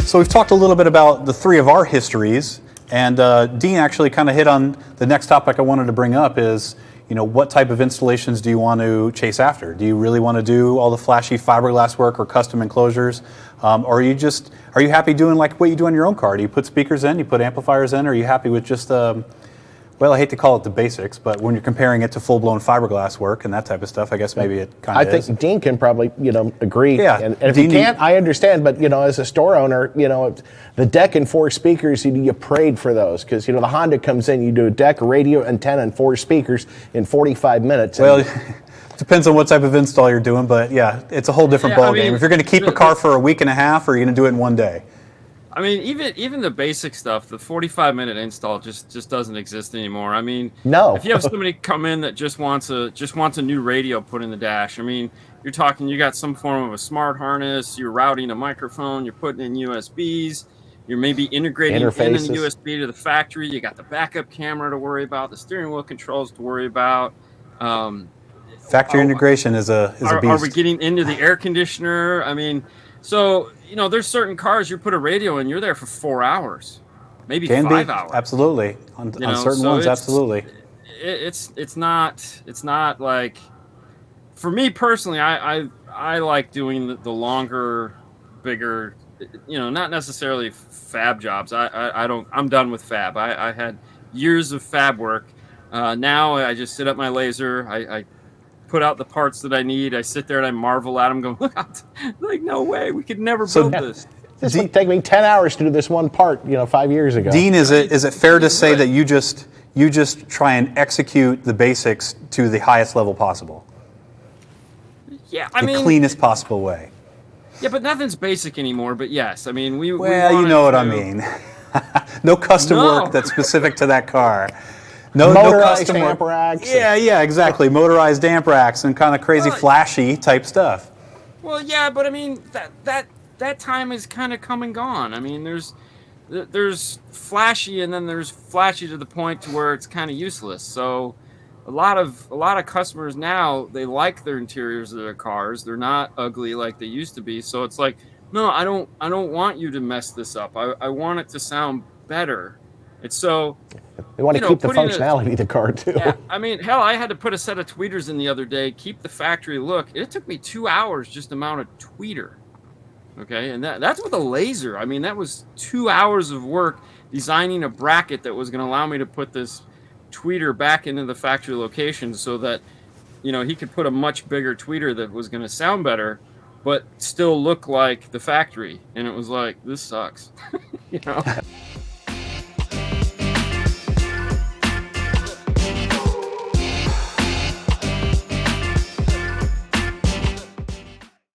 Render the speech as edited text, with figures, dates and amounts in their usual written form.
So we've talked a little bit about the three of our histories, and Dean actually kind of hit on the next topic I wanted to bring up is, what type of installations do you want to chase after? Do you really want to do all the flashy fiberglass work or custom enclosures? Or are you happy doing like what you do on your own car? Do you put speakers in, you put amplifiers in, or are you happy with just well, I hate to call it the basics, but when you're comparing it to full-blown fiberglass work and that type of stuff, I guess maybe it kind of is. I think Dean can probably, agree. Yeah. And if Dean, he can't, I understand. But, as a store owner, the deck and 4 speakers, you prayed for those. Because, the Honda comes in, you do a deck, a radio, antenna, and 4 speakers in 45 minutes. Well, depends on what type of install you're doing. But, yeah, it's a whole different ballgame. If you're going to keep a car for a week and a half, or you're going to do it in one day? I mean, even the basic stuff, the 45-minute install just doesn't exist anymore. I mean, no. If you have somebody come in that just wants a new radio put in the dash, I mean, you're talking, you got some form of a smart harness, you're routing a microphone, you're putting in USBs, you're maybe integrating in a USB to the factory, you got the backup camera to worry about, the steering wheel controls to worry about. Factory integration is a beast. Are we getting into the air conditioner? I mean, so, there's certain cars you put a radio in, you're there for 4 hours, maybe 5 hours. Absolutely. On certain ones, absolutely. It's not like, for me personally, I like doing the longer, bigger, not necessarily fab jobs. I'm done with fab. I had years of fab work. Now I just sit at my laser. I put out the parts that I need. I sit there and I marvel at them, going, like, no way, we could never build this. This would take me 10 hours to do this one part, 5 years ago. Dean, is it fair to say that you just try and execute the basics to the highest level possible? Yeah, the cleanest possible way. Yeah, but nothing's basic anymore. But yes, I mean, we you know what I mean. No custom work that's specific to that car. Motorized amp racks. Yeah, exactly. Motorized amp racks and kind of crazy, flashy type stuff. Well, yeah, but I mean that time is kind of come and gone. I mean, there's flashy, and then there's flashy to the point to where it's kind of useless. So, a lot of customers now, they like their interiors of their cars. They're not ugly like they used to be. So it's like, no, I don't want you to mess this up. I want it to sound better. It's so. They want to keep the functionality of the car, too. Yeah, I mean, hell, I had to put a set of tweeters in the other day, keep the factory look. It took me 2 hours just to mount a tweeter. Okay, and that's with a laser. I mean, that was 2 hours of work designing a bracket that was going to allow me to put this tweeter back into the factory location so that, he could put a much bigger tweeter that was going to sound better, but still look like the factory. And it was like, this sucks.